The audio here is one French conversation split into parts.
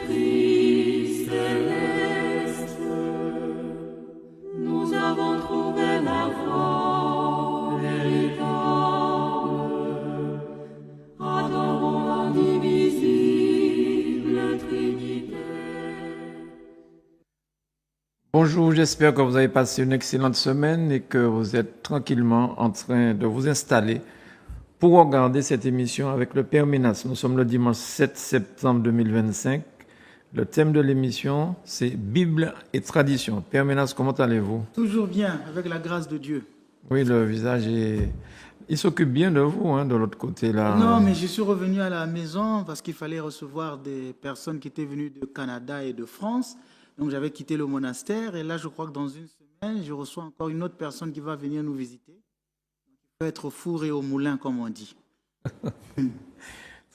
l'Esprit céleste, nous avons trouvé la voie véritable. Adorons l'indivisible Trinité. Bonjour, j'espère que vous avez passé une excellente semaine et que vous êtes tranquillement en train de vous installer pour regarder cette émission avec le Père Ménas. Nous sommes le dimanche 7 septembre 2025. Le thème de l'émission, c'est Bible et tradition. Père Ménas, comment allez-vous? Toujours bien, avec la grâce de Dieu. Oui, le visage est... Il s'occupe bien de vous, hein, de l'autre côté là. Non, mais je suis revenu à la maison parce qu'il fallait recevoir des personnes qui étaient venues de Canada et de France. Donc j'avais quitté le monastère et là je crois que dans une semaine, je reçois encore une autre personne qui va venir nous visiter. Il faut être au four et au moulin, comme on dit.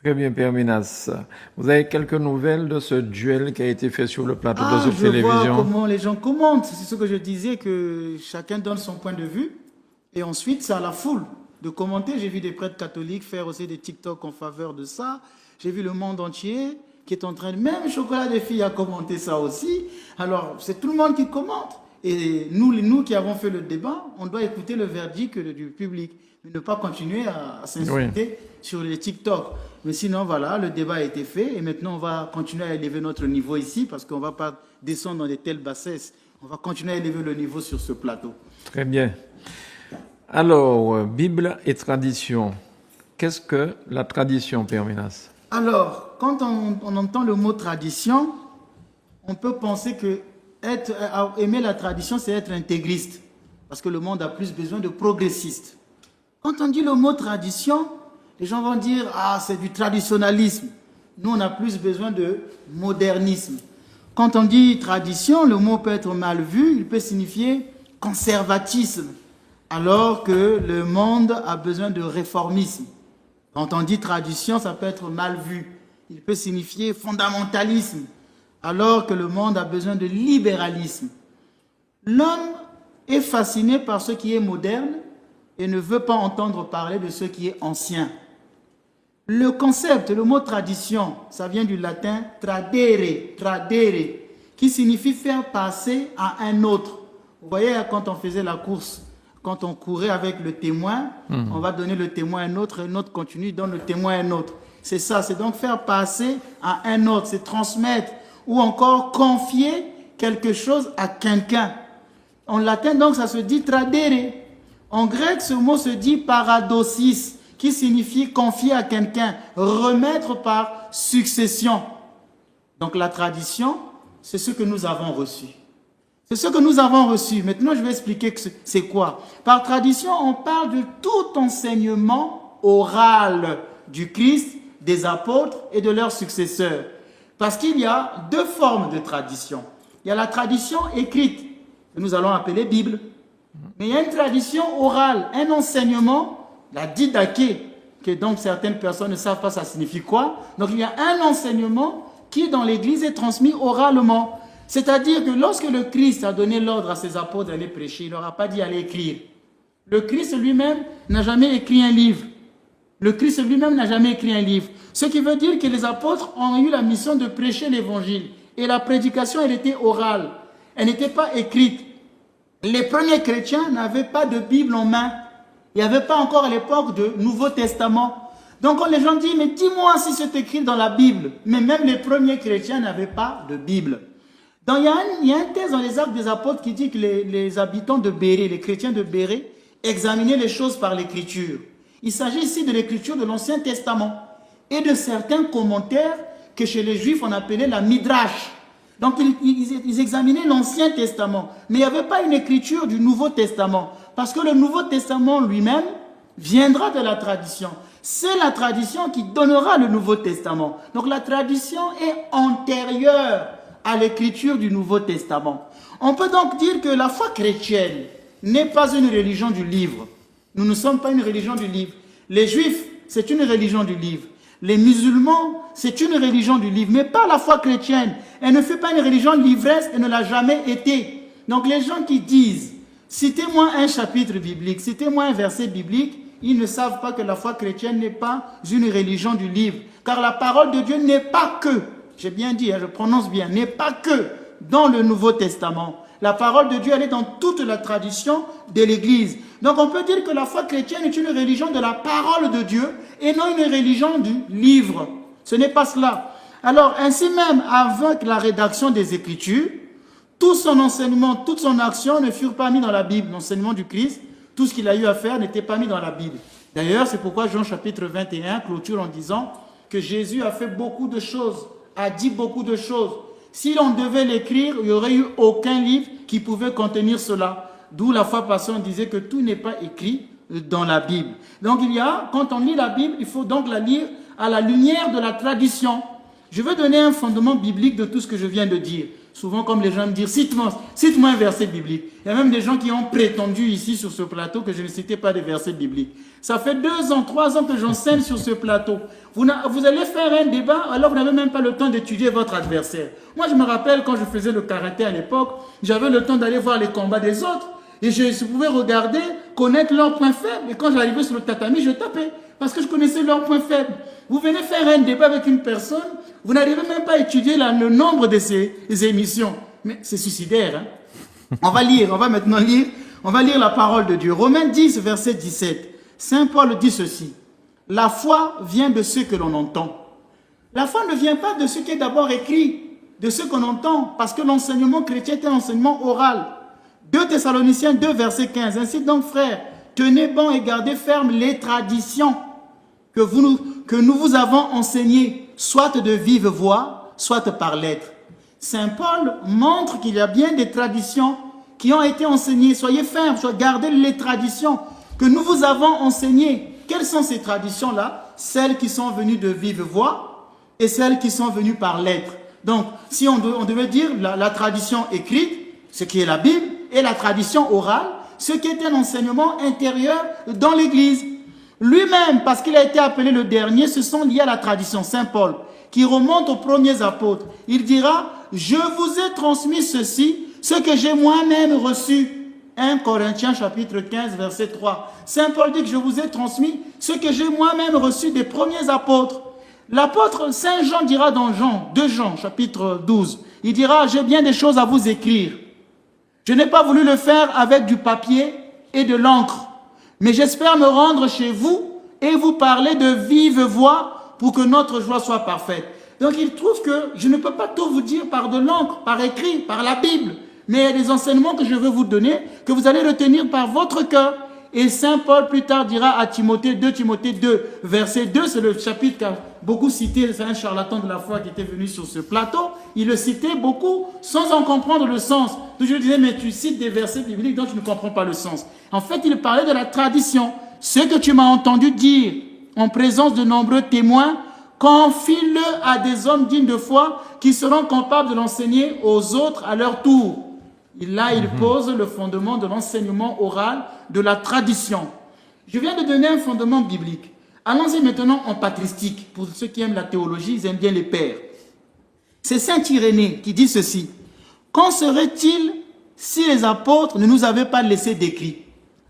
Très bien, Père Ménas. Vous avez quelques nouvelles de ce duel qui a été fait sur le plateau de cette Je vois télévision? comment les gens commentent. C'est ce que je disais, que chacun donne son point de vue. Et ensuite, c'est à la foule de commenter. J'ai vu des prêtres catholiques faire aussi des TikTok en faveur de ça. J'ai vu le monde entier qui est en train de... Même Chocolat des filles a commenté ça aussi. Alors, c'est tout le monde qui commente. Et nous qui avons fait le débat, on doit écouter le verdict du public. Mais ne pas continuer à s'insulter sur les TikTok. Mais sinon, voilà, le débat a été fait. Et maintenant, on va continuer à élever notre niveau ici parce qu'on ne va pas descendre dans de telles bassesses. On va continuer à élever le niveau sur ce plateau. Très bien. Alors, Bible et tradition. Qu'est-ce que la tradition, Père Ménas? Alors, quand on entend le mot tradition, on peut penser que aimer la tradition, c'est être intégriste. Parce que le monde a plus besoin de progressistes. Quand on dit le mot tradition, les gens vont dire « Ah, c'est du traditionnalisme ». Nous, on a plus besoin de modernisme. Quand on dit tradition, le mot peut être mal vu, il peut signifier conservatisme, alors que le monde a besoin de réformisme. Quand on dit tradition, ça peut être mal vu. Il peut signifier fondamentalisme, alors que le monde a besoin de libéralisme. L'homme est fasciné par ce qui est moderne et ne veut pas entendre parler de ce qui est ancien. Le concept, le mot tradition, ça vient du latin tradere, qui signifie faire passer à un autre. Vous voyez, quand on faisait la course, quand on courait avec le témoin, on va donner le témoin à un autre continue, donne le témoin à un autre. C'est ça, c'est donc faire passer à un autre, c'est transmettre ou encore confier quelque chose à quelqu'un. En latin, donc, ça se dit tradere. En grec, ce mot se dit paradosis, qui signifie confier à quelqu'un, remettre par succession. Donc la tradition, c'est ce que nous avons reçu. C'est ce que nous avons reçu. Maintenant, je vais expliquer c'est quoi. Par tradition, on parle de tout enseignement oral du Christ, des apôtres et de leurs successeurs. Parce qu'il y a deux formes de tradition. Il y a la tradition écrite, que nous allons appeler Bible. Mais il y a une tradition orale, un enseignement, la didaché, que donc certaines personnes ne savent pas ça signifie quoi. Donc il y a un enseignement qui dans l'Église est transmis oralement. C'est-à-dire que lorsque le Christ a donné l'ordre à ses apôtres d'aller prêcher, il ne leur a pas dit d'aller écrire. Le Christ lui-même n'a jamais écrit un livre. Le Christ lui-même n'a jamais écrit un livre. Ce qui veut dire que les apôtres ont eu la mission de prêcher l'évangile. Et la prédication, elle était orale. Elle n'était pas écrite. Les premiers chrétiens n'avaient pas de Bible en main. Il n'y avait pas encore à l'époque de Nouveau Testament. Donc quand les gens disent, mais dis-moi si c'est écrit dans la Bible. Mais même les premiers chrétiens n'avaient pas de Bible. Donc il y a un texte dans les Actes des Apôtres qui dit que les habitants de Bérée, les chrétiens de Bérée, examinaient les choses par l'écriture. Il s'agit ici de l'écriture de l'Ancien Testament et de certains commentaires que chez les Juifs on appelait la Midrash. Donc ils examinaient l'Ancien Testament, mais il n'y avait pas une écriture du Nouveau Testament, parce que le Nouveau Testament lui-même viendra de la tradition. C'est la tradition qui donnera le Nouveau Testament. Donc la tradition est antérieure à l'écriture du Nouveau Testament. On peut donc dire que la foi chrétienne n'est pas une religion du livre. Nous ne sommes pas une religion du livre. Les Juifs, c'est une religion du livre. Les musulmans, c'est une religion du livre, mais pas la foi chrétienne. Elle ne fait pas une religion livresse, elle ne l'a jamais été. Donc les gens qui disent, citez-moi un chapitre biblique, citez-moi un verset biblique, ils ne savent pas que la foi chrétienne n'est pas une religion du livre. Car la parole de Dieu n'est pas que j'ai bien dit, je prononce bien, n'est pas que dans le Nouveau Testament. La parole de Dieu, elle est dans toute la tradition de l'Église. Donc on peut dire que la foi chrétienne est une religion de la parole de Dieu et non une religion du livre. Ce n'est pas cela. Alors ainsi même, avec la rédaction des Écritures, tout son enseignement, toute son action ne furent pas mis dans la Bible. L'enseignement du Christ, tout ce qu'il a eu à faire n'était pas mis dans la Bible. D'ailleurs, c'est pourquoi Jean chapitre 21 clôture en disant que Jésus a fait beaucoup de choses, a dit beaucoup de choses. Si l'on devait l'écrire, il n'y aurait eu aucun livre qui pouvait contenir cela. D'où la fois passée, on disait que tout n'est pas écrit dans la Bible. Donc quand on lit la Bible, il faut donc la lire à la lumière de la tradition. Je veux donner un fondement biblique de tout ce que je viens de dire. Souvent, comme les gens me disent, cite-moi un verset biblique. Il y a même des gens qui ont prétendu ici sur ce plateau que je ne citais pas des versets bibliques. Ça fait 2 ans, 3 ans que j'enseigne sur ce plateau. Vous allez faire un débat, alors vous n'avez même pas le temps d'étudier votre adversaire. Moi, je me rappelle quand je faisais le karaté à l'époque, j'avais le temps d'aller voir les combats des autres. Et je pouvais regarder, connaître leurs points faibles. Et quand j'arrivais sur le tatami, je tapais. Parce que je connaissais leurs points faibles. Vous venez faire un débat avec une personne, vous n'arrivez même pas à étudier le nombre de ces émissions. Mais c'est suicidaire. Hein? On va maintenant lire la parole de Dieu. Romains 10, verset 17. Saint Paul dit ceci. La foi vient de ce que l'on entend. La foi ne vient pas de ce qui est d'abord écrit, de ce qu'on entend, parce que l'enseignement chrétien est un enseignement oral. 2 Thessaloniciens 2, verset 15. Ainsi donc, frères, tenez bon et gardez ferme les traditions que nous vous avons enseignées, soit de vive voix, soit par lettres. Saint Paul montre qu'il y a bien des traditions qui ont été enseignées. Soyez fermes, gardez les traditions que nous vous avons enseignées. Quelles sont ces traditions-là? Celles qui sont venues de vive voix et celles qui sont venues par lettres. Donc, si on devait dire la tradition écrite, ce qui est la Bible, et la tradition orale, ce qui est un enseignement intérieur dans l'Église. Lui-même, parce qu'il a été appelé le dernier, se sont liés à la tradition. Saint Paul, qui remonte aux premiers apôtres, il dira « Je vous ai transmis ceci, ce que j'ai moi-même reçu ». 1 Corinthiens chapitre 15, verset 3. Saint Paul dit que je vous ai transmis ce que j'ai moi-même reçu des premiers apôtres. L'apôtre Saint Jean dira dans 2 Jean chapitre 12, il dira « J'ai bien des choses à vous écrire. Je n'ai pas voulu le faire avec du papier et de l'encre. Mais j'espère me rendre chez vous et vous parler de vive voix pour que notre joie soit parfaite. » Donc il trouve que je ne peux pas tout vous dire par de l'encre, par écrit, par la Bible. Mais il y a des enseignements que je veux vous donner, que vous allez retenir par votre cœur. Et Saint Paul plus tard dira à Timothée, 2 Timothée 2, verset 2, c'est le chapitre qu'a beaucoup cité, c'est un charlatan de la foi qui était venu sur ce plateau. Il le citait beaucoup sans en comprendre le sens. Donc je lui disais, mais tu cites des versets bibliques dont tu ne comprends pas le sens. En fait, il parlait de la tradition. Ce que tu m'as entendu dire en présence de nombreux témoins, confie-le à des hommes dignes de foi qui seront capables de l'enseigner aux autres à leur tour. Là, il pose le fondement de l'enseignement oral, de la tradition. Je viens de donner un fondement biblique. Allons-y maintenant en patristique. Pour ceux qui aiment la théologie, ils aiment bien les pères. C'est Saint Irénée qui dit ceci. Qu'en serait-il si les apôtres ne nous avaient pas laissé d'écrit?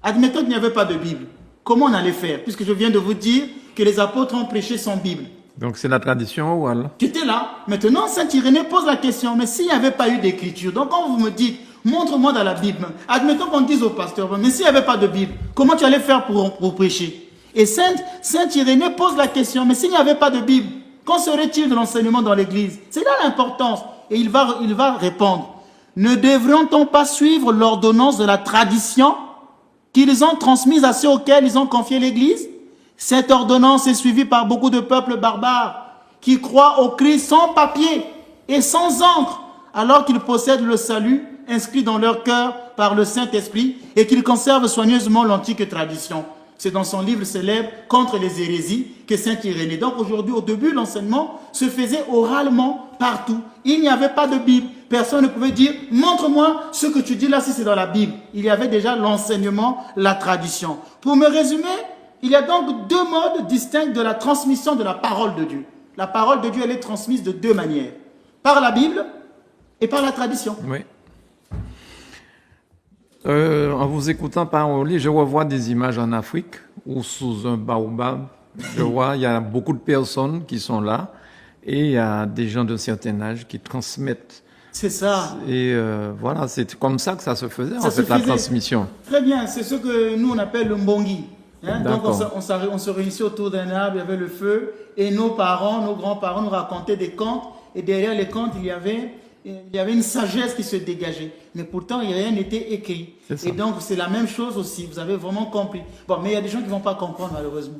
Admettons qu'il n'y avait pas de Bible. Comment on allait faire? Puisque je viens de vous dire que les apôtres ont prêché sans Bible. Donc c'est la tradition orale. J'étais là. Maintenant, Saint Irénée pose la question. Mais s'il n'y avait pas eu d'écriture, donc quand vous me dites, montre-moi dans la Bible. Admettons qu'on dise au pasteur, mais s'il n'y avait pas de Bible, comment tu allais faire pour prêcher? Et Saint Irénée pose la question, mais s'il n'y avait pas de Bible, qu'en serait-il de l'enseignement dans l'Église? C'est là l'importance. Et il va répondre. Ne devrait-on pas suivre l'ordonnance de la tradition qu'ils ont transmise à ceux auxquels ils ont confié l'Église? Cette ordonnance est suivie par beaucoup de peuples barbares qui croient au Christ sans papier et sans encre, alors qu'ils possèdent le salut inscrit dans leur cœur par le Saint-Esprit et qu'ils conservent soigneusement l'antique tradition. C'est dans son livre célèbre « Contre les hérésies » que Saint Irénée. Donc aujourd'hui, au début, l'enseignement se faisait oralement partout. Il n'y avait pas de Bible. Personne ne pouvait dire « Montre-moi ce que tu dis là si c'est dans la Bible ». Il y avait déjà l'enseignement, la tradition. Pour me résumer, il y a donc 2 modes distincts de la transmission de la parole de Dieu. La parole de Dieu, elle est transmise de 2 manières. Par la Bible et par la tradition. Oui. En vous écoutant parler, je revois des images en Afrique ou sous un baobab. Je vois, il y a beaucoup de personnes qui sont là et il y a des gens d'un certain âge qui transmettent. C'est ça. Et voilà, c'est comme ça que ça se faisait, Ça en se fait, la faisait. transmission. Très bien, c'est ce que nous on appelle le mbongi. Hein? Donc D'accord. on se réunissait autour d'un arbre, il y avait le feu, et nos parents, nos grands-parents nous racontaient des contes, et derrière les contes, il y avait une sagesse qui se dégageait. Mais pourtant, rien n'était écrit. C'est ça. Et donc, c'est la même chose aussi, vous avez vraiment compris. Bon, mais il y a des gens qui ne vont pas comprendre, malheureusement.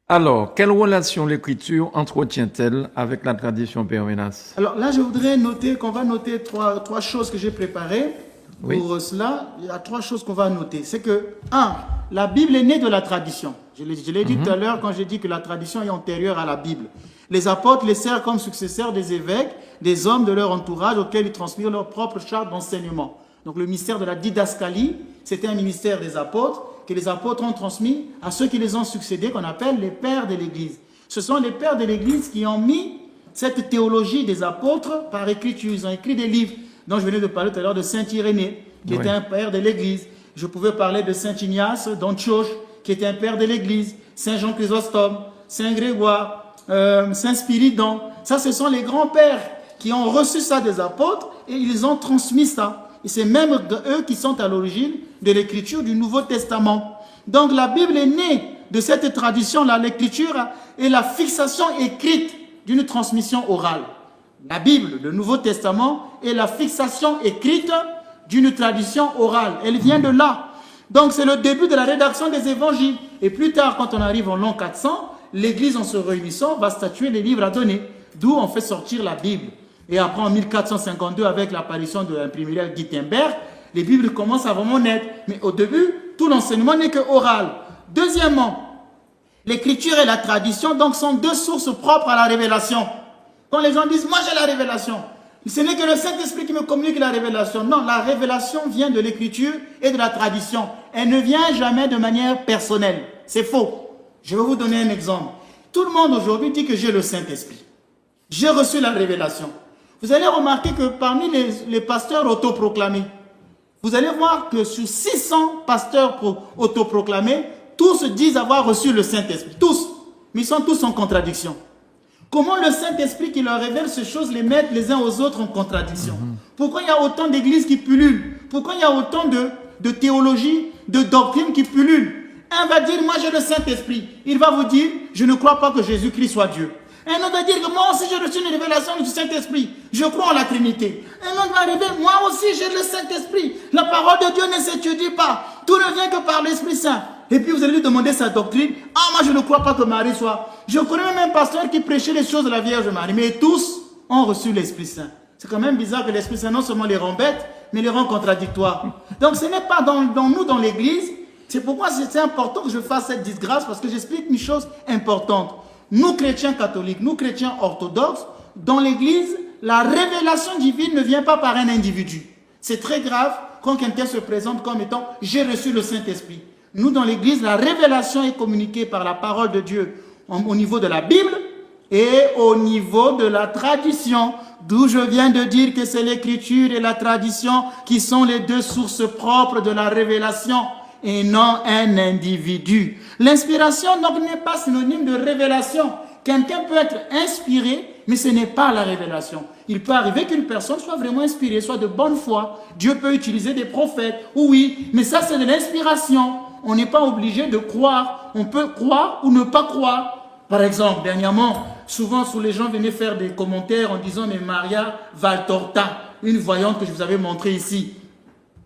Alors, quelle relation l'écriture entretient-elle avec la tradition Père Ménas? Alors là, je voudrais noter qu'on va noter trois choses que j'ai préparées. Oui. Pour cela, il y a trois choses qu'on va noter. C'est que, un, la Bible est née de la tradition. Je l'ai dit tout à l'heure quand j'ai dit que la tradition est antérieure à la Bible. Les apôtres les servent comme successeurs des évêques, des hommes de leur entourage auxquels ils transmirent leur propre charte d'enseignement. Donc le mystère de la didascalie, c'était un ministère des apôtres que les apôtres ont transmis à ceux qui les ont succédés, qu'on appelle les pères de l'Église. Ce sont les pères de l'Église qui ont mis cette théologie des apôtres par écriture. Ils ont écrit des livres dont je venais de parler tout à l'heure de Saint Irénée, qui était un père de l'Église. Je pouvais parler de Saint Ignace d'Antioche, qui était un père de l'Église, Saint Jean Chrysostome, Saint Grégoire, Saint Spiridon. Ça, ce sont les grands-pères qui ont reçu ça des apôtres et ils ont transmis ça. Et c'est même eux qui sont à l'origine de l'écriture du Nouveau Testament. Donc la Bible est née de cette tradition-là. L'écriture est la fixation écrite d'une transmission orale. La Bible, le Nouveau Testament, est la fixation écrite d'une tradition orale. Elle vient de là. Donc c'est le début de la rédaction des évangiles. Et plus tard, quand on arrive en l'an 400, l'Église, en se réunissant, va statuer les livres à donner. D'où on fait sortir la Bible. Et après, en 1452, avec l'apparition de l'imprimerie Gutenberg, les Bibles commencent à vraiment naître. Mais au début, tout l'enseignement n'est que oral. Deuxièmement, l'écriture et la tradition donc, sont deux sources propres à la révélation. Quand les gens disent « moi j'ai la révélation », ce n'est que le Saint-Esprit qui me communique la révélation. Non, la révélation vient de l'écriture et de la tradition. Elle ne vient jamais de manière personnelle. C'est faux. Je vais vous donner un exemple. Tout le monde aujourd'hui dit que j'ai le Saint-Esprit. J'ai reçu la révélation. Vous allez remarquer que parmi les pasteurs autoproclamés, vous allez voir que sur 600 pasteurs autoproclamés, tous disent avoir reçu le Saint-Esprit. Tous. Mais ils sont tous en contradiction. Comment le Saint-Esprit qui leur révèle ces choses les met les uns aux autres en contradiction? Pourquoi il y a autant d'églises qui pullulent? Pourquoi il y a autant de théologie, de doctrines qui pullulent? Un va dire, moi j'ai le Saint-Esprit. Il va vous dire, je ne crois pas que Jésus-Christ soit Dieu. Un autre va dire que moi aussi j'ai reçu une révélation du Saint-Esprit. Je crois en la Trinité. Un autre va arriver, moi aussi j'ai le Saint-Esprit. La parole de Dieu ne s'étudie pas. Tout ne vient que par l'Esprit Saint. Et puis vous allez lui demander sa doctrine. Ah, moi je ne crois pas que Marie soit. Je connais même un pasteur qui prêchait les choses de la Vierge Marie. Mais tous ont reçu l'Esprit Saint. C'est quand même bizarre que l'Esprit Saint non seulement les rend bêtes, mais les rend contradictoires. Donc ce n'est pas dans nous, dans l'Église. C'est pourquoi c'est important que je fasse cette disgrâce, parce que j'explique une chose importante. Nous, chrétiens catholiques, nous, chrétiens orthodoxes, dans l'Église, la révélation divine ne vient pas par un individu. C'est très grave quand quelqu'un se présente comme étant « j'ai reçu le Saint-Esprit ». Nous, dans l'Église, la révélation est communiquée par la parole de Dieu au niveau de la Bible et au niveau de la tradition, d'où je viens de dire que c'est l'Écriture et la tradition qui sont les deux sources propres de la révélation et non un individu. L'inspiration donc n'est pas synonyme de révélation. Quelqu'un peut être inspiré, mais ce n'est pas la révélation. Il peut arriver qu'une personne soit vraiment inspirée, soit de bonne foi. Dieu peut utiliser des prophètes, oui, mais ça c'est de l'inspiration. On n'est pas obligé de croire. On peut croire ou ne pas croire. Par exemple, dernièrement, souvent les gens venaient faire des commentaires en disant « Mais Maria Valtorta, une voyante que je vous avais montrée ici. »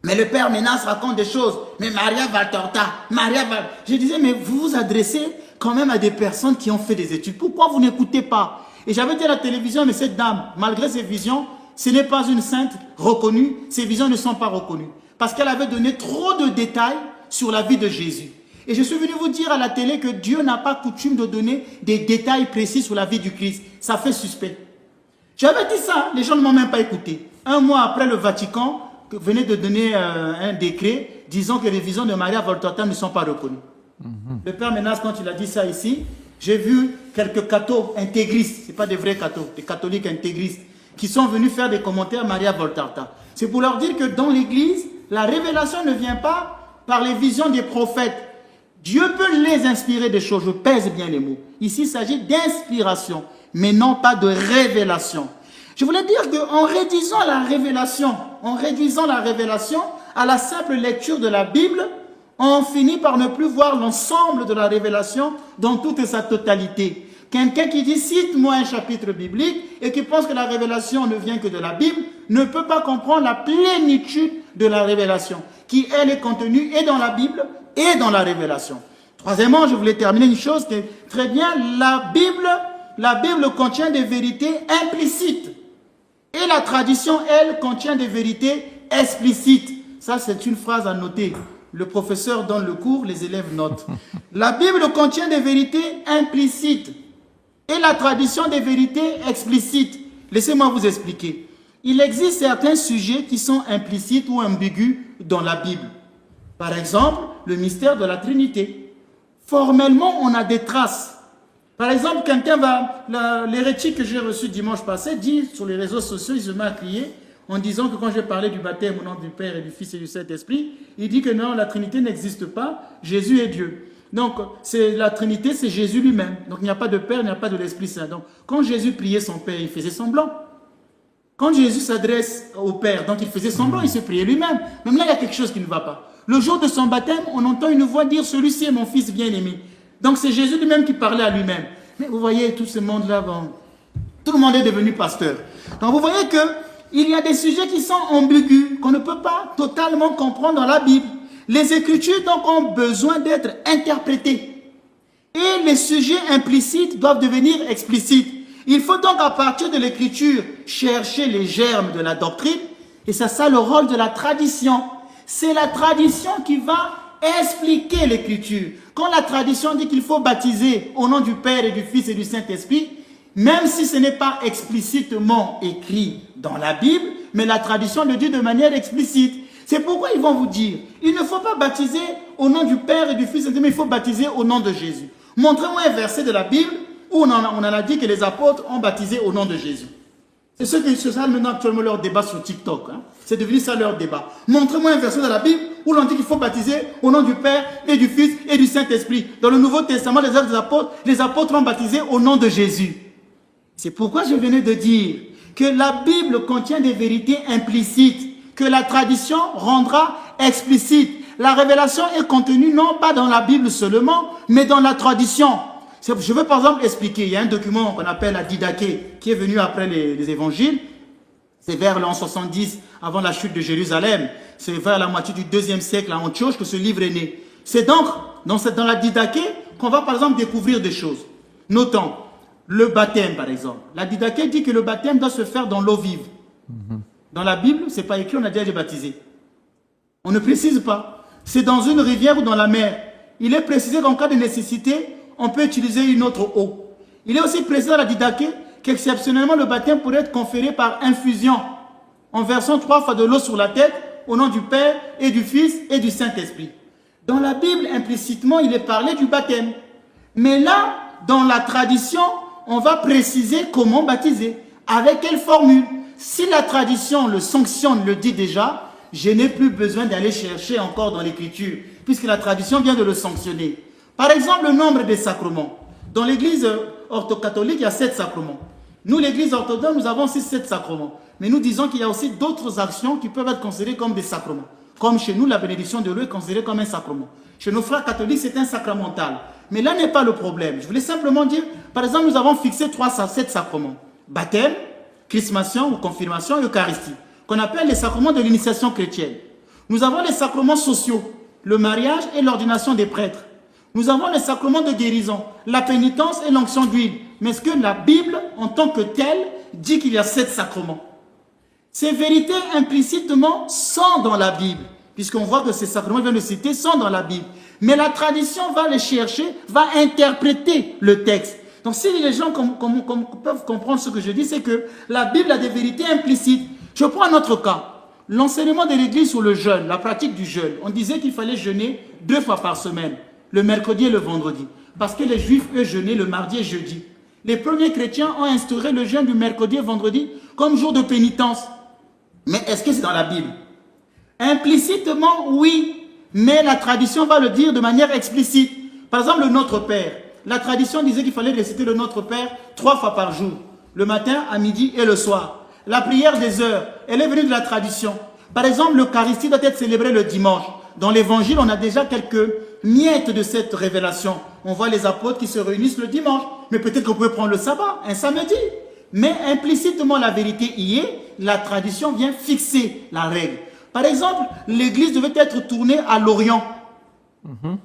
Mais le père Ménas raconte des choses. Mais Maria Valtorta, Je disais, mais vous vous adressez quand même à des personnes qui ont fait des études. Pourquoi vous n'écoutez pas? Et j'avais dit à la télévision, mais cette dame, malgré ses visions, ce n'est pas une sainte reconnue. Ses visions ne sont pas reconnues. Parce qu'elle avait donné trop de détails sur la vie de Jésus. Et je suis venu vous dire à la télé que Dieu n'a pas coutume de donner des détails précis sur la vie du Christ. Ça fait suspect. J'avais dit ça, les gens ne m'ont même pas écouté. Un mois après le Vatican, venait de donner un décret disant que les visions de Maria Valtorta ne sont pas reconnues. Le père Ménas, quand il a dit ça ici, j'ai vu quelques cathos intégristes, ce n'est pas des vrais cathos, des catholiques intégristes, qui sont venus faire des commentaires à Maria Valtorta. C'est pour leur dire que dans l'Église, la révélation ne vient pas par les visions des prophètes. Dieu peut les inspirer des choses, je pèse bien les mots. Ici, il s'agit d'inspiration. mais non pas de révélation. Je voulais dire qu'en réduisant la révélation à la simple lecture de la Bible, on finit par ne plus voir l'ensemble de la révélation dans toute sa totalité. Quelqu'un qui dit « cite-moi un chapitre biblique » et qui pense que la révélation ne vient que de la Bible, ne peut pas comprendre la plénitude de la révélation, qui elle est contenue et dans la Bible et dans la révélation. Troisièmement, je voulais terminer une chose qui est très bien, la Bible contient des vérités implicites. Et la tradition, elle, contient des vérités explicites. Ça, c'est une phrase à noter. Le professeur donne le cours, les élèves notent. La Bible contient des vérités implicites et la tradition des vérités explicites. Laissez-moi vous expliquer. Il existe certains sujets qui sont implicites ou ambigus dans la Bible. Par exemple, le mystère de la Trinité. Formellement, on a des traces. Par exemple, l'hérétique que j'ai reçu dimanche passé dit sur les réseaux sociaux, il se met à crier en disant que quand j'ai parlé du baptême au nom du Père et du Fils et du Saint-Esprit, il dit que non, la Trinité n'existe pas, Jésus est Dieu. Donc, la Trinité, c'est Jésus lui-même. Donc, il n'y a pas de Père, il n'y a pas de l'Esprit Saint. Donc, quand Jésus priait son Père, il faisait semblant. Quand Jésus s'adresse au Père, donc il faisait semblant, il se priait lui-même. Même là, il y a quelque chose qui ne va pas. Le jour de son baptême, on entend une voix dire « Celui-ci est mon Fils bien-aimé ». Donc, c'est Jésus lui-même qui parlait à lui-même. Mais vous voyez, tout ce monde-là, bon, tout le monde est devenu pasteur. Donc, vous voyez qu'il y a des sujets qui sont ambigus, qu'on ne peut pas totalement comprendre dans la Bible. Les Écritures, donc, ont besoin d'être interprétées. Et les sujets implicites doivent devenir explicites. Il faut donc, à partir de l'Écriture, chercher les germes de la doctrine. Et c'est ça le rôle de la tradition. C'est la tradition qui va expliquer l'Écriture. Quand la tradition dit qu'il faut baptiser au nom du Père et du Fils et du Saint-Esprit, même si ce n'est pas explicitement écrit dans la Bible, mais la tradition le dit de manière explicite. C'est pourquoi ils vont vous dire, il ne faut pas baptiser au nom du Père et du Fils et du Saint-Esprit, mais il faut baptiser au nom de Jésus. Montrez-moi un verset de la Bible où on en a dit que les apôtres ont baptisé au nom de Jésus. C'est ça maintenant actuellement leur débat sur TikTok. Hein. C'est devenu ça leur débat. Montrez-moi un verset de la Bible où l'on dit qu'il faut baptiser au nom du Père et du Fils et du Saint-Esprit. Dans le Nouveau Testament, les apôtres ont baptisé au nom de Jésus. C'est pourquoi je venais de dire que la Bible contient des vérités implicites, que la tradition rendra explicite. La révélation est contenue non pas dans la Bible seulement, mais dans la tradition. Je veux par exemple expliquer, il y a un document qu'on appelle la Didaché, qui est venu après les évangiles. C'est vers l'an 70, avant la chute de Jérusalem. C'est vers la moitié du 2e siècle à Antioche que ce livre est né. C'est donc dans la Didaché qu'on va par exemple découvrir des choses. Notons le baptême par exemple. La Didaché dit que le baptême doit se faire dans l'eau vive. Dans la Bible, ce n'est pas écrit, on a déjà été baptisé. On ne précise pas. C'est dans une rivière ou dans la mer. Il est précisé qu'en cas de nécessité, on peut utiliser une autre eau. Il est aussi précisé dans la Didaché qu'exceptionnellement le baptême pourrait être conféré par infusion, en versant 3 fois de l'eau sur la tête, au nom du Père et du Fils et du Saint-Esprit. Dans la Bible, implicitement, il est parlé du baptême. Mais là, dans la tradition, on va préciser comment baptiser, avec quelle formule. Si la tradition le sanctionne, le dit déjà, je n'ai plus besoin d'aller chercher encore dans l'Écriture, puisque la tradition vient de le sanctionner. Par exemple, le nombre des sacrements. Dans l'Église orthocatholique, il y a 7 sacrements. Nous, l'Église orthodoxe, nous avons aussi 7 sacrements. Mais nous disons qu'il y a aussi d'autres actions qui peuvent être considérées comme des sacrements. Comme chez nous, la bénédiction de l'eau est considérée comme un sacrement. Chez nos frères catholiques, c'est un sacramental. Mais là n'est pas le problème. Je voulais simplement dire, par exemple, nous avons fixé 7 sacrements. Baptême, chrismation ou confirmation, Eucharistie, qu'on appelle les sacrements de l'initiation chrétienne. Nous avons les sacrements sociaux, le mariage et l'ordination des prêtres. Nous avons les sacrements de guérison, la pénitence et l'onction d'huile. Mais est-ce que la Bible, en tant que telle, dit qu'il y a 7 sacrements? Ces vérités implicitement sont dans la Bible, puisqu'on voit que ces sacrements que je viens de citer sont dans la Bible. Mais la tradition va les chercher, va interpréter le texte. Donc si les gens peuvent comprendre ce que je dis, c'est que la Bible a des vérités implicites. Je prends un autre cas. L'enseignement de l'Église sur le jeûne, la pratique du jeûne. On disait qu'il fallait jeûner 2 fois par semaine, le mercredi et le vendredi. Parce que les Juifs, eux, jeûnaient le mardi et jeudi. Les premiers chrétiens ont instauré le jeûne du mercredi et vendredi comme jour de pénitence. Mais est-ce que c'est dans la Bible? Implicitement, oui. Mais la tradition va le dire de manière explicite. Par exemple, le Notre Père. la tradition disait qu'il fallait réciter le Notre Père 3 fois par jour, le matin, à midi et le soir. La prière des heures, elle est venue de la tradition. Par exemple, l'Eucharistie doit être célébrée le dimanche. Dans l'Évangile, on a déjà quelques miettes de cette révélation. On voit les apôtres qui se réunissent le dimanche. Mais peut-être qu'on peut prendre le sabbat, un samedi. Mais implicitement, la vérité y est, la tradition vient fixer la règle. Par exemple, l'église devait être tournée à l'Orient.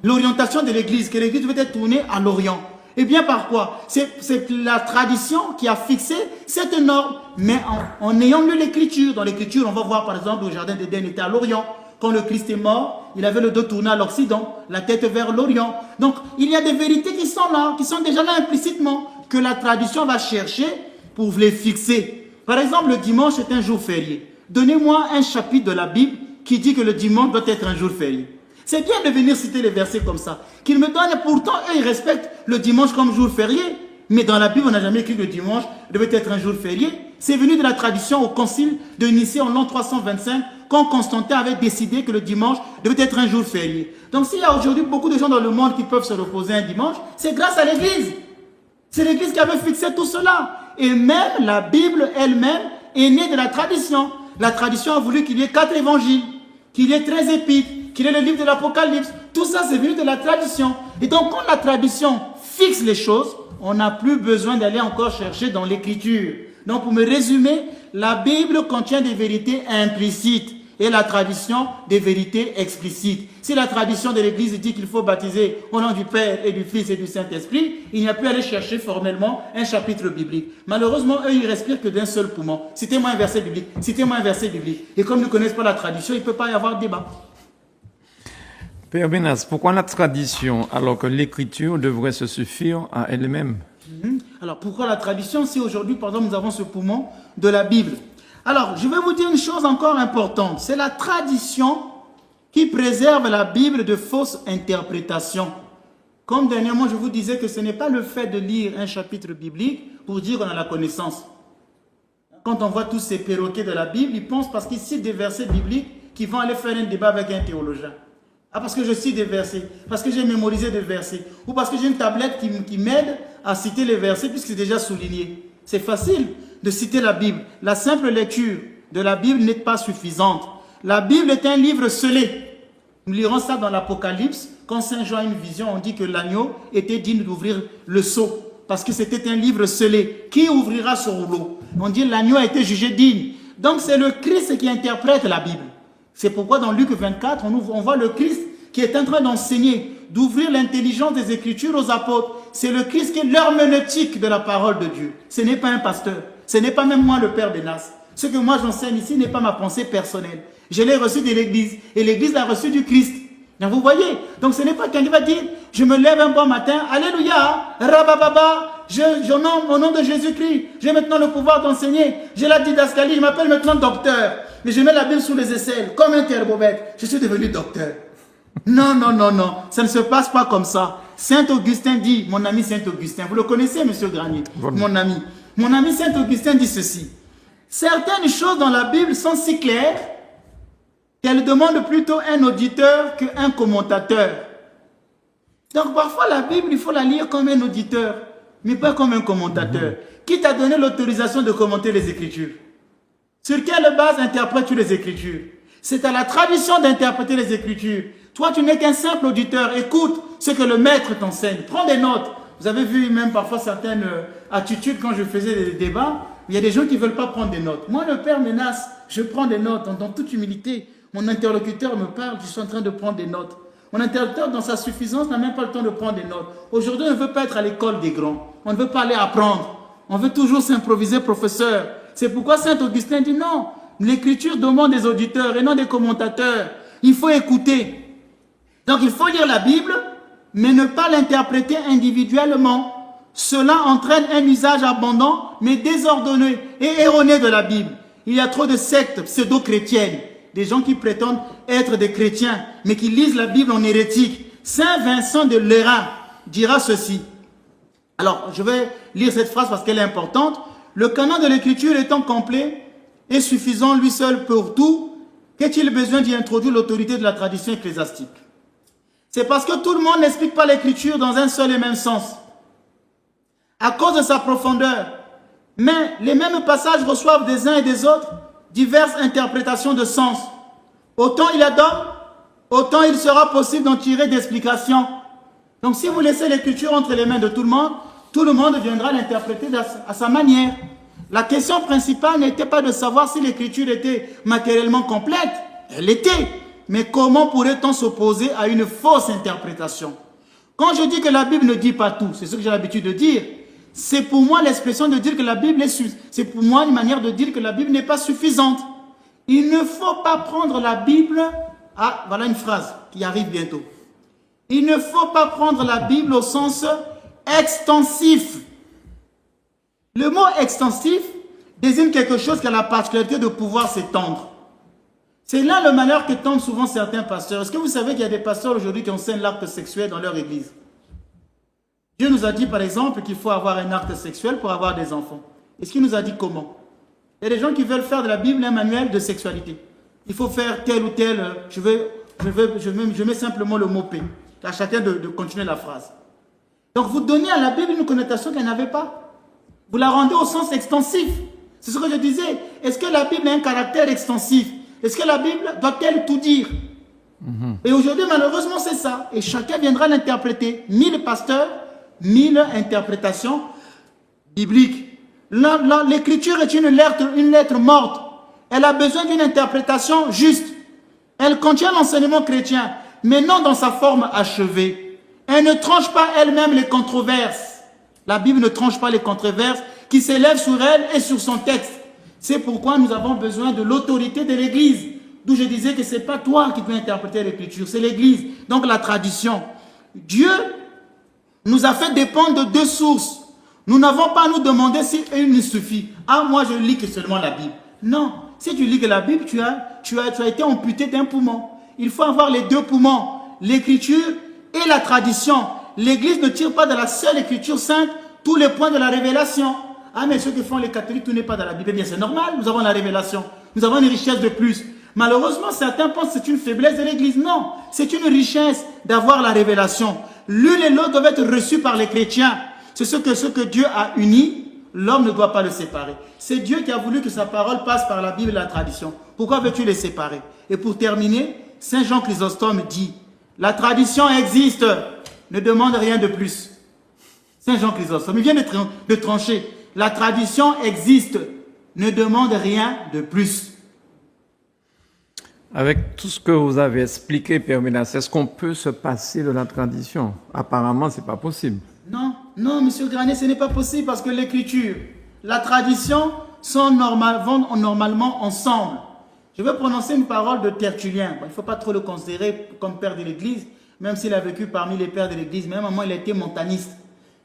L'orientation de l'église, que l'église devait être tournée à l'Orient. Et bien par quoi? C'est la tradition qui a fixé cette norme, mais en ayant lu l'écriture. Dans l'écriture, on va voir par exemple le jardin d'Éden était à l'Orient. Quand le Christ est mort, il avait le dos tourné à l'Occident, la tête vers l'Orient. Donc il y a des vérités qui sont là, qui sont déjà là implicitement, que la tradition va chercher pour les fixer. Par exemple, le dimanche est un jour férié. Donnez-moi un chapitre de la Bible qui dit que le dimanche doit être un jour férié. C'est bien de venir citer les versets comme ça. Qu'ils me donnent, pourtant, eux, ils respectent le dimanche comme jour férié. Mais dans la Bible, on n'a jamais écrit que le dimanche devait être un jour férié. C'est venu de la tradition au concile de Nicée en l'an 325, quand Constantin avait décidé que le dimanche devait être un jour férié. Donc s'il y a aujourd'hui beaucoup de gens dans le monde qui peuvent se reposer un dimanche, c'est grâce à l'Église. C'est l'Église qui avait fixé tout cela. Et même la Bible elle-même est née de la tradition. La tradition a voulu qu'il y ait 4 évangiles, qu'il y ait 13 épîtres, qu'il y ait le livre de l'Apocalypse. Tout ça, c'est venu de la tradition. Et donc, quand la tradition fixe les choses, on n'a plus besoin d'aller encore chercher dans l'écriture. Donc, pour me résumer, la Bible contient des vérités implicites et la tradition des vérités explicites. Si la tradition de l'Église dit qu'il faut baptiser au nom du Père et du Fils et du Saint-Esprit, il n'y a plus à aller chercher formellement un chapitre biblique. Malheureusement, eux, ils respirent que d'un seul poumon. Citez-moi un verset biblique, citez-moi un verset biblique. Et comme ils ne connaissent pas la tradition, il ne peut pas y avoir de débat. Père Benas, pourquoi la tradition alors que l'écriture devrait se suffire à elle-même? Alors pourquoi la tradition si aujourd'hui, par exemple, nous avons ce poumon de la Bible? Alors, je vais vous dire une chose encore importante. C'est la tradition qui préserve la Bible de fausses interprétations. Comme dernièrement, je vous disais que ce n'est pas le fait de lire un chapitre biblique pour dire qu'on a la connaissance. Quand on voit tous ces perroquets de la Bible, ils pensent parce qu'ils citent des versets bibliques qu'ils vont aller faire un débat avec un théologien. Ah, parce que je cite des versets, parce que j'ai mémorisé des versets, ou parce que j'ai une tablette qui m'aide à citer les versets puisque c'est déjà souligné. C'est facile de citer la Bible. La simple lecture de la Bible n'est pas suffisante. La Bible est un livre scellé. Nous lirons ça dans l'Apocalypse. Quand Saint Jean a une vision, on dit que l'agneau était digne d'ouvrir le sceau, parce que c'était un livre scellé. Qui ouvrira ce rouleau? On dit l'agneau a été jugé digne. Donc c'est le Christ qui interprète la Bible. C'est pourquoi dans Luc 24, on voit le Christ qui est en train d'enseigner, d'ouvrir l'intelligence des Écritures aux apôtres. C'est le Christ qui est l'herméneutique de la parole de Dieu. Ce n'est pas un pasteur. Ce n'est pas même moi le Père Benas. Ce que moi j'enseigne ici n'est pas ma pensée personnelle. Je l'ai reçu de l'Église et l'Église l'a reçu du Christ. Donc vous voyez, donc ce n'est pas quelqu'un qui va dire, je me lève un bon matin, alléluia, rabababa, je nomme au nom de Jésus-Christ, j'ai maintenant le pouvoir d'enseigner, j'ai la didascalie, je m'appelle maintenant docteur, mais je mets la Bible sous les aisselles, comme un turbomètre, je suis devenu docteur. Non, non, non, non, ça ne se passe pas comme ça. Saint Augustin dit, mon ami Saint Augustin, vous le connaissez, monsieur Granier, mon ami Saint Augustin dit ceci, certaines choses dans la Bible sont si claires qu'elle demande plutôt un auditeur qu'un commentateur. Donc parfois la Bible, il faut la lire comme un auditeur, mais pas comme un commentateur. Qui t'a donné l'autorisation de commenter les Écritures? Sur quelle base interprètes-tu les Écritures? C'est à la tradition d'interpréter les Écritures. Toi, tu n'es qu'un simple auditeur. Écoute ce que le maître t'enseigne. Prends des notes. Vous avez vu même parfois certaines attitudes quand je faisais des débats. Il y a des gens qui ne veulent pas prendre des notes. Moi, le Père Menace, je prends des notes dans toute humilité. Mon interlocuteur me parle, je suis en train de prendre des notes. Mon interlocuteur, dans sa suffisance, n'a même pas le temps de prendre des notes. Aujourd'hui, on ne veut pas être à l'école des grands. On ne veut pas aller apprendre. On veut toujours s'improviser professeur. C'est pourquoi Saint Augustin dit non. L'écriture demande des auditeurs et non des commentateurs. Il faut écouter. Donc, il faut lire la Bible, mais ne pas l'interpréter individuellement. Cela entraîne un usage abondant, mais désordonné et erroné de la Bible. Il y a trop de sectes pseudo-chrétiennes. Des gens qui prétendent être des chrétiens, mais qui lisent la Bible en hérétique. Saint Vincent de Lerins dira ceci. Alors, je vais lire cette phrase parce qu'elle est importante. Le canon de l'écriture étant complet et suffisant lui seul pour tout, qu'est-il besoin d'y introduire l'autorité de la tradition ecclésiastique? C'est parce que tout le monde n'explique pas l'écriture dans un seul et même sens. à cause de sa profondeur. Mais les mêmes passages reçoivent des uns et des autres diverses interprétations de sens. Autant il y a d'hommes, autant il sera possible d'en tirer des explications. Donc si vous laissez l'écriture entre les mains de tout le monde viendra l'interpréter à sa manière. La question principale n'était pas de savoir si l'écriture était matériellement complète. Elle l'était. Mais comment pourrait-on s'opposer à une fausse interprétation? Quand je dis que la Bible ne dit pas tout, c'est ce que j'ai l'habitude de dire, c'est pour moi l'expression de dire que la Bible est c'est pour moi une manière de dire que la Bible n'est pas suffisante. Il ne faut pas prendre la Bible voilà une phrase qui arrive bientôt. Il ne faut pas prendre la Bible au sens extensif. Le mot extensif désigne quelque chose qui a la particularité de pouvoir s'étendre. C'est là le malheur que tombent souvent certains pasteurs. Est-ce que vous savez qu'il y a des pasteurs aujourd'hui qui enseignent l'acte sexuel dans leur église? Dieu nous a dit par exemple qu'il faut avoir un acte sexuel pour avoir des enfants. Est-ce qu'il nous a dit comment? Il y a des gens qui veulent faire de la Bible un manuel de sexualité. Il faut faire tel ou tel, je mets simplement le mot P. À chacun de continuer la phrase. Donc vous donnez à la Bible une connotation qu'elle n'avait pas. Vous la rendez au sens extensif. C'est ce que je disais. Est-ce que la Bible a un caractère extensif? Est-ce que la Bible doit-elle tout dire? Et aujourd'hui, malheureusement, c'est ça. Et chacun viendra l'interpréter. 1000 pasteurs, 1000 interprétations bibliques. L'écriture est une lettre morte. Elle a besoin d'une interprétation juste. Elle contient l'enseignement chrétien, mais non dans sa forme achevée. Elle ne tranche pas elle-même les controverses. La Bible ne tranche pas les controverses qui s'élèvent sur elle et sur son texte. C'est pourquoi nous avons besoin de l'autorité de l'Église. D'où je disais que ce n'est pas toi qui peux interpréter l'Écriture, c'est l'Église. Donc la tradition. Dieu nous a fait dépendre de deux sources. Nous n'avons pas à nous demander si une nous suffit. Ah, moi je lis que seulement la Bible. Non, si tu lis que la Bible, tu as été amputé d'un poumon. Il faut avoir les deux poumons, l'Écriture et la tradition. L'Église ne tire pas de la seule Écriture sainte tous les points de la révélation. Ah, mais ceux qui font les catholiques, tout n'est pas dans la Bible. Eh bien, c'est normal, nous avons la révélation. Nous avons une richesse de plus. Malheureusement, certains pensent que c'est une faiblesse de l'Église. Non, c'est une richesse d'avoir la révélation. L'une et l'autre doivent être reçus par les chrétiens. C'est ce que Dieu a uni, l'homme ne doit pas le séparer. C'est Dieu qui a voulu que sa parole passe par la Bible et la tradition. Pourquoi veux-tu les séparer? Et pour terminer, Saint Jean Chrysostome dit, la tradition existe, ne demande rien de plus. Saint Jean Chrysostome, il vient de trancher. La tradition existe, ne demande rien de plus. Avec tout ce que vous avez expliqué, Père Ménas, est-ce qu'on peut se passer de la tradition? Apparemment, ce n'est pas possible. Non, monsieur Granier, ce n'est pas possible parce que l'écriture, la tradition vont normalement ensemble. Je vais prononcer une parole de Tertullien. Il ne faut pas trop le considérer comme père de l'Église, même s'il a vécu parmi les pères de l'Église. Même à un moment, il a été montaniste.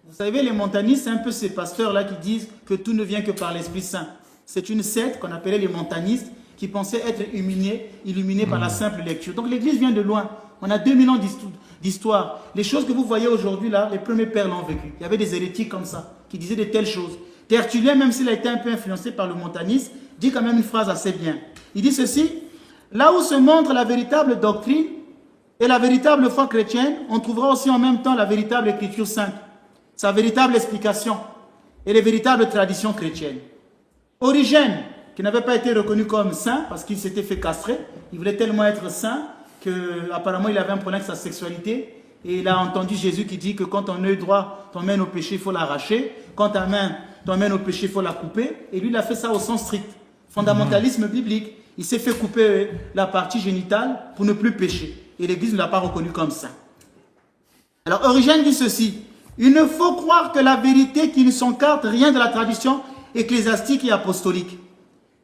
Vous savez, les montanistes, c'est un peu ces pasteurs-là qui disent que tout ne vient que par l'Esprit Saint. C'est une secte qu'on appelait les montanistes qui pensaient être illuminés par la simple lecture. Donc l'Église vient de loin. On a 2000 ans d'histoire. Les choses que vous voyez aujourd'hui, là, les premiers pères l'ont vécu. Il y avait des hérétiques comme ça, qui disaient de telles choses. Tertullien, même s'il a été un peu influencé par le montanisme, dit quand même une phrase assez bien. Il dit ceci, là où se montre la véritable doctrine et la véritable foi chrétienne, on trouvera aussi en même temps la véritable écriture sainte, sa véritable explication et les véritables traditions chrétiennes. Origène, qui n'avait pas été reconnu comme saint parce qu'il s'était fait castrer, il voulait tellement être saint qu'apparemment il avait un problème avec sa sexualité et il a entendu Jésus qui dit que quand ton œil droit t'emmène au péché, il faut l'arracher, quand ta main t'emmène au péché, il faut la couper, et lui il a fait ça au sens strict, fondamentalisme biblique. Il s'est fait couper la partie génitale pour ne plus pécher et l'Église ne l'a pas reconnu comme saint. Alors Origène dit ceci, il ne faut croire que la vérité qui ne s'encarte rien de la tradition ecclésiastique et apostolique.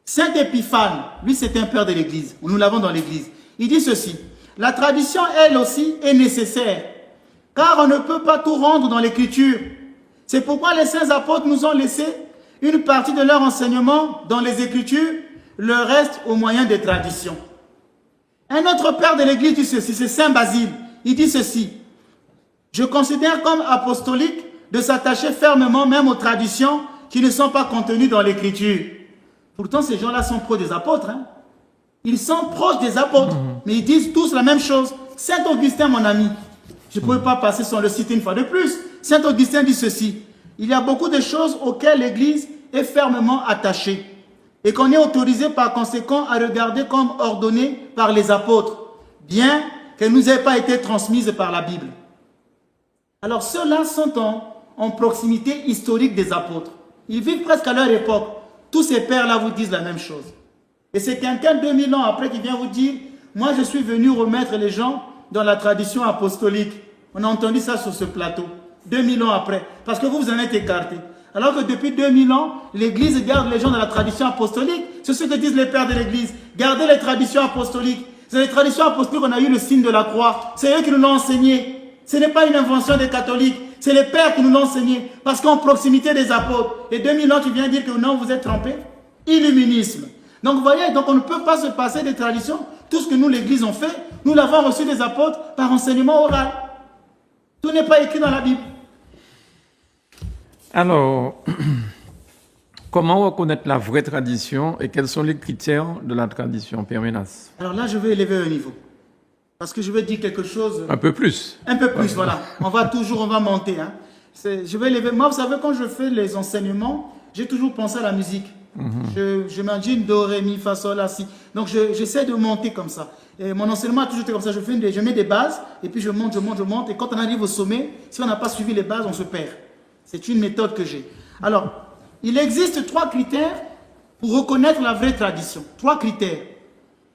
Saint Épiphane, lui c'est un père de l'Église, nous l'avons dans l'Église, il dit ceci, la tradition elle aussi est nécessaire, car on ne peut pas tout rendre dans l'Écriture. C'est pourquoi les saints apôtres nous ont laissé une partie de leur enseignement dans les Écritures, le reste au moyen des traditions. Un autre père de l'Église dit ceci, c'est Saint Basile, il dit ceci, je considère comme apostolique de s'attacher fermement même aux traditions qui ne sont pas contenues dans l'Écriture. Pourtant, ces gens-là sont proches des apôtres. Hein? Ils sont proches des apôtres, mais ils disent tous la même chose. Saint Augustin, mon ami, je ne pouvais pas passer sans le citer une fois de plus. Saint Augustin dit ceci, Il y a beaucoup de choses auxquelles l'Église est fermement attachée et qu'on est autorisé par conséquent à regarder comme ordonnées par les apôtres, bien qu'elles ne nous aient pas été transmises par la Bible. Alors ceux-là sont en proximité historique des apôtres. Ils vivent presque à leur époque. Tous ces pères-là vous disent la même chose. Et c'est quelqu'un 2000 ans après qui vient vous dire « Moi, je suis venu remettre les gens dans la tradition apostolique. » On a entendu ça sur ce plateau. 2000 ans après. Parce que vous en êtes écartés. Alors que depuis 2000 ans, l'Église garde les gens dans la tradition apostolique. C'est ce que disent les pères de l'Église. Gardez les traditions apostoliques. C'est les traditions apostoliques qu'on a eu le signe de la croix. C'est eux qui nous l'ont enseigné. Ce n'est pas une invention des catholiques. C'est les pères qui nous l'ont enseigné. Parce qu'en proximité des apôtres. Et 2000 ans, tu viens dire que non, vous êtes trompés. Illuminisme. Donc vous voyez, donc on ne peut pas se passer des traditions. Tout ce que nous, l'Église, on fait, nous l'avons reçu des apôtres par enseignement oral. Tout n'est pas écrit dans la Bible. Alors, comment reconnaître la vraie tradition et quels sont les critères de la tradition, Père Ménas? Alors là, je vais élever un niveau. Parce que je vais dire quelque chose... Un peu plus. Un peu plus, voilà. On va monter. Hein. Je vais élever... Moi, vous savez, quand je fais les enseignements, j'ai toujours pensé à la musique. Je m'imagine do, ré, mi, fa, sol, la, si. Donc, j'essaie de monter comme ça. Et mon enseignement a toujours été comme ça. Je mets des bases, et puis je monte. Et quand on arrive au sommet, si on n'a pas suivi les bases, on se perd. C'est une méthode que j'ai. Alors, il existe 3 critères pour reconnaître la vraie tradition. 3 critères.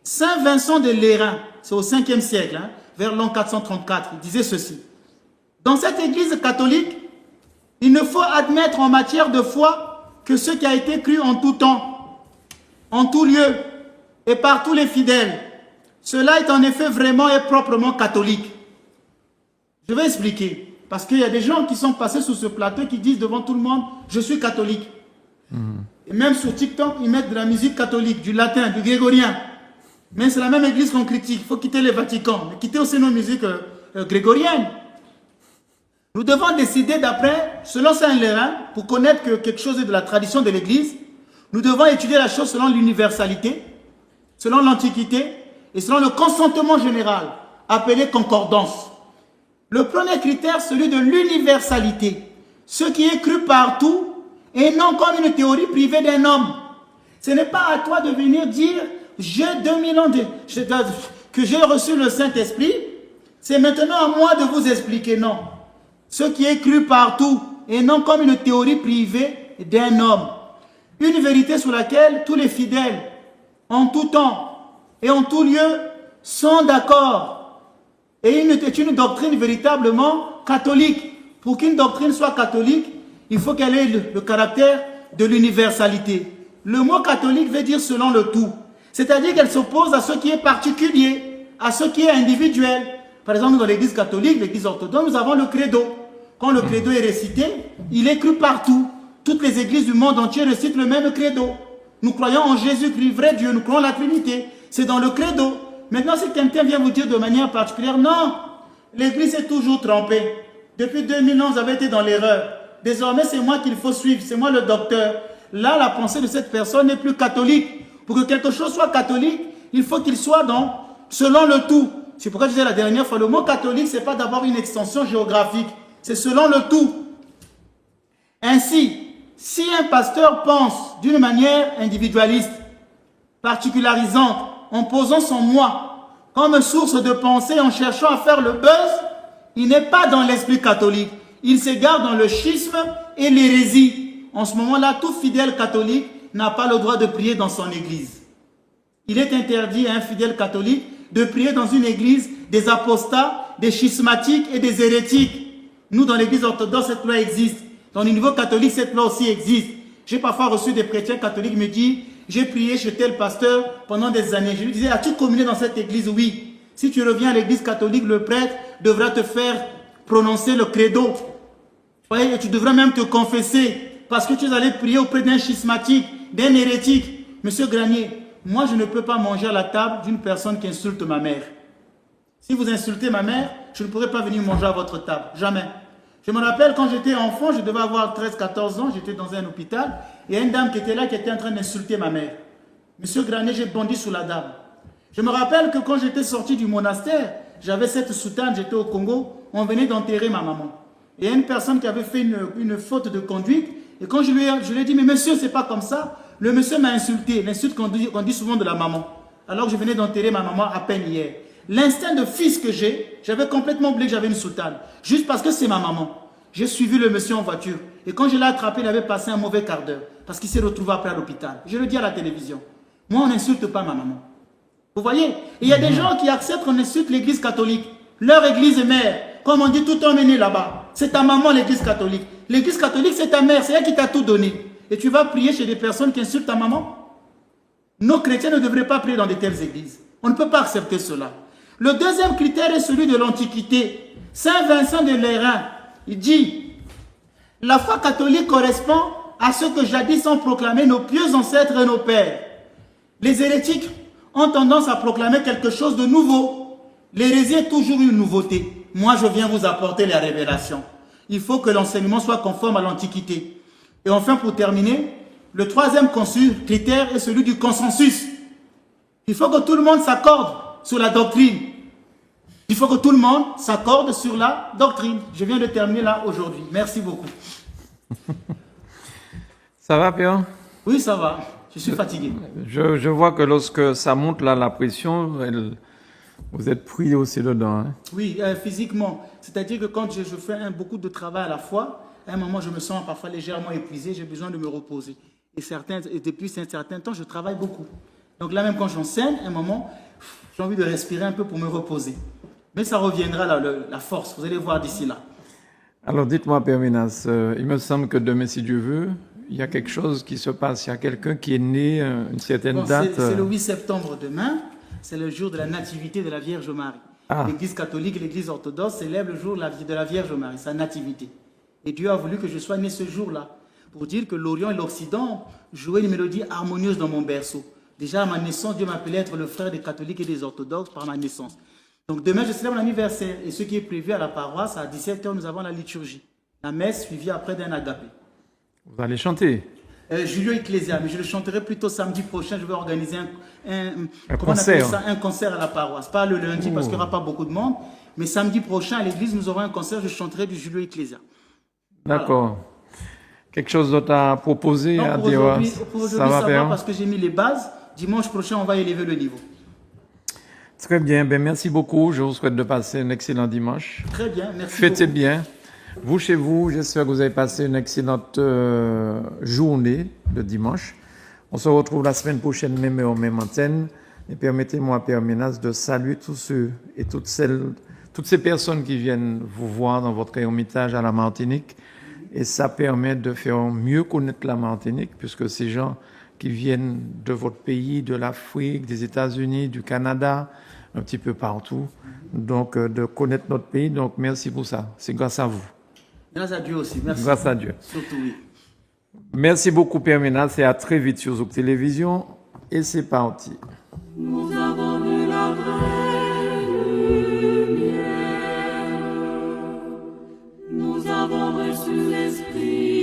Saint Vincent de Lérins, c'est au 5e siècle, hein, vers l'an 434, il disait ceci. Dans cette église catholique, il ne faut admettre en matière de foi que ce qui a été cru en tout temps, en tout lieu et par tous les fidèles. Cela est en effet vraiment et proprement catholique. Je vais expliquer. Parce qu'il y a des gens qui sont passés sur ce plateau qui disent devant tout le monde « Je suis catholique ». Et même sur TikTok, ils mettent de la musique catholique, du latin, du grégorien. Mais c'est la même église qu'on critique. Il faut quitter le Vatican, mais quitter aussi nos musiques grégoriennes. Nous devons décider d'après, selon Saint Lérin, pour connaître que quelque chose est de la tradition de l'église, nous devons étudier la chose selon l'universalité, selon l'antiquité et selon le consentement général, appelé concordance. Le premier critère, celui de l'universalité. Ce qui est cru partout et non comme une théorie privée d'un homme. Ce n'est pas à toi de venir dire « J'ai 2000 ans que j'ai reçu le Saint-Esprit. C'est maintenant à moi de vous expliquer. » Non. Ce qui est cru partout et non comme une théorie privée d'un homme. Une vérité sur laquelle tous les fidèles, en tout temps et en tout lieu, sont d'accord. Et est une doctrine véritablement catholique. Pour qu'une doctrine soit catholique, il faut qu'elle ait le caractère de l'universalité. Le mot catholique veut dire selon le tout. C'est-à-dire qu'elle s'oppose à ce qui est particulier, à ce qui est individuel. Par exemple, dans l'église catholique, l'église orthodoxe, nous avons le credo. Quand le credo est récité, il est cru partout. Toutes les églises du monde entier récitent le même credo. Nous croyons en Jésus-Christ, vrai Dieu, nous croyons en la Trinité. C'est dans le credo. Maintenant, si quelqu'un vient vous dire de manière particulière, non, l'église est toujours trompée. Depuis 2000 ans, vous avez été dans l'erreur. Désormais, c'est moi qu'il faut suivre, c'est moi le docteur. Là, la pensée de cette personne n'est plus catholique. Pour que quelque chose soit catholique, il faut qu'il soit selon le tout. C'est pourquoi je disais la dernière fois, le mot catholique, ce n'est pas d'avoir une extension géographique. C'est selon le tout. Ainsi, si un pasteur pense d'une manière individualiste, particularisante, en posant son moi comme source de pensée, en cherchant à faire le buzz, il n'est pas dans l'esprit catholique. Il s'égare dans le schisme et l'hérésie. En ce moment-là, tout fidèle catholique n'a pas le droit de prier dans son église. Il est interdit à un fidèle catholique de prier dans une église des apostats, des schismatiques et des hérétiques. Nous, dans l'église orthodoxe, cette loi existe. Dans le niveau catholique, cette loi aussi existe. J'ai parfois reçu des chrétiens catholiques qui me disent « J'ai prié chez tel pasteur pendant des années. » Je lui disais « As-tu communié dans cette église ?» Oui. Si tu reviens à l'église catholique, le prêtre devra te faire prononcer le credo. Ouais, et tu devras même te confesser parce que tu es allé prier auprès d'un schismatique, d'un hérétique. Monsieur Granier, moi je ne peux pas manger à la table d'une personne qui insulte ma mère. Si vous insultez ma mère, je ne pourrai pas venir manger à votre table. Jamais. Je me rappelle quand j'étais enfant, je devais avoir 13-14 ans, j'étais dans un hôpital, et il y a une dame qui était là, qui était en train d'insulter ma mère. Monsieur Granier, j'ai bondi sous la dame. Je me rappelle que quand j'étais sorti du monastère, j'avais cette soutane, j'étais au Congo, on venait d'enterrer ma maman. Et il y a une personne qui avait fait une faute de conduite. Et quand je lui ai dit, mais monsieur, c'est pas comme ça. Le monsieur m'a insulté. L'insulte qu'on dit souvent de la maman. Alors que je venais d'enterrer ma maman à peine hier. L'instinct de fils que j'avais complètement oublié que j'avais une soutane. Juste parce que c'est ma maman. J'ai suivi le monsieur en voiture. Et quand je l'ai attrapé, il avait passé un mauvais quart d'heure. Parce qu'il s'est retrouvé après à l'hôpital. Je le dis à la télévision. Moi, on n'insulte pas ma maman. Vous voyez? Et il y a des gens qui acceptent qu'on insulte l'église catholique. Leur église mère. Comme on dit, tout homme est né là-bas. C'est ta maman, l'église catholique. L'église catholique, c'est ta mère. C'est elle qui t'a tout donné. Et tu vas prier chez des personnes qui insultent ta maman? Nos chrétiens ne devraient pas prier dans de telles églises. On ne peut pas accepter cela. Le deuxième critère est celui de l'Antiquité. Saint Vincent de Lérins, il dit, la foi catholique correspond à ce que jadis ont proclamé nos pieux ancêtres et nos pères. Les hérétiques ont tendance à proclamer quelque chose de nouveau. L'hérésie est toujours une nouveauté. Moi, je viens vous apporter la révélation. Il faut que l'enseignement soit conforme à l'Antiquité. Et enfin, pour terminer, le troisième critère est celui du consensus. Il faut que tout le monde s'accorde sur la doctrine. Il faut que tout le monde s'accorde sur la doctrine. Je viens de terminer là aujourd'hui. Merci beaucoup. Ça va, Pierre? Oui, ça va. Je suis fatigué. Je vois que lorsque ça monte là, la pression, vous êtes pris aussi dedans. Hein? Oui, physiquement. C'est-à-dire que quand je fais beaucoup de travail à la fois, à un moment, je me sens parfois légèrement épuisé, j'ai besoin de me reposer. Et depuis un certain temps, je travaille beaucoup. Donc là, même quand j'enseigne, à un moment, j'ai envie de respirer un peu pour me reposer. Mais ça reviendra, la force, vous allez voir d'ici là. Alors dites-moi, Père Minas, il me semble que demain, si Dieu veut, il y a quelque chose qui se passe. Il y a quelqu'un qui est né une certaine date. C'est le 8 septembre demain. C'est le jour de la nativité de la Vierge Marie. L'Église catholique et l'Église orthodoxe célèbrent le jour de la Vierge Marie, sa nativité. Et Dieu a voulu que je sois né ce jour-là, pour dire que l'Orient et l'Occident jouaient une mélodie harmonieuse dans mon berceau. Déjà à ma naissance, Dieu m'appelait être le frère des catholiques et des orthodoxes par ma naissance. Donc demain, je célèbre l'anniversaire. Et ce qui est prévu à la paroisse, à 17h, nous avons la liturgie. La messe suivie après d'un agapé. Vous allez chanter? Julio Ecclesia, mais je le chanterai plutôt samedi prochain. Je vais organiser un concert. Un concert à la paroisse. Pas le lundi parce qu'il n'y aura pas beaucoup de monde. Mais samedi prochain à l'église, nous aurons un concert. Je chanterai du Julio Ecclesia. D'accord. Voilà. Quelque chose d'autre à proposer, non, à dire? Pour aujourd'hui, ça va parce que j'ai mis les bases. Dimanche prochain, on va élever le niveau. Très bien. Ben, merci beaucoup. Je vous souhaite de passer un excellent dimanche. Très bien. Merci. Fêtez beaucoup. bien. Vous, chez vous, j'espère que vous avez passé une excellente journée de dimanche. On se retrouve la semaine prochaine, même heure, même antenne. Et permettez-moi, Père Minas, de saluer tous ceux et toutes ces personnes qui viennent vous voir dans votre ermitage à la Martinique. Et ça permet de faire mieux connaître la Martinique, puisque ces gens qui viennent de votre pays, de l'Afrique, des États-Unis, du Canada, un petit peu partout, donc de connaître notre pays. Donc merci pour ça. C'est grâce à vous. Grâce à Dieu aussi. Merci. Grâce à Dieu. Surtout, oui. Merci beaucoup, Père Minas, et à très vite sur Zouk Télévision. Et c'est parti. Nous avons vu la vraie lumière. Nous avons reçu l'Esprit.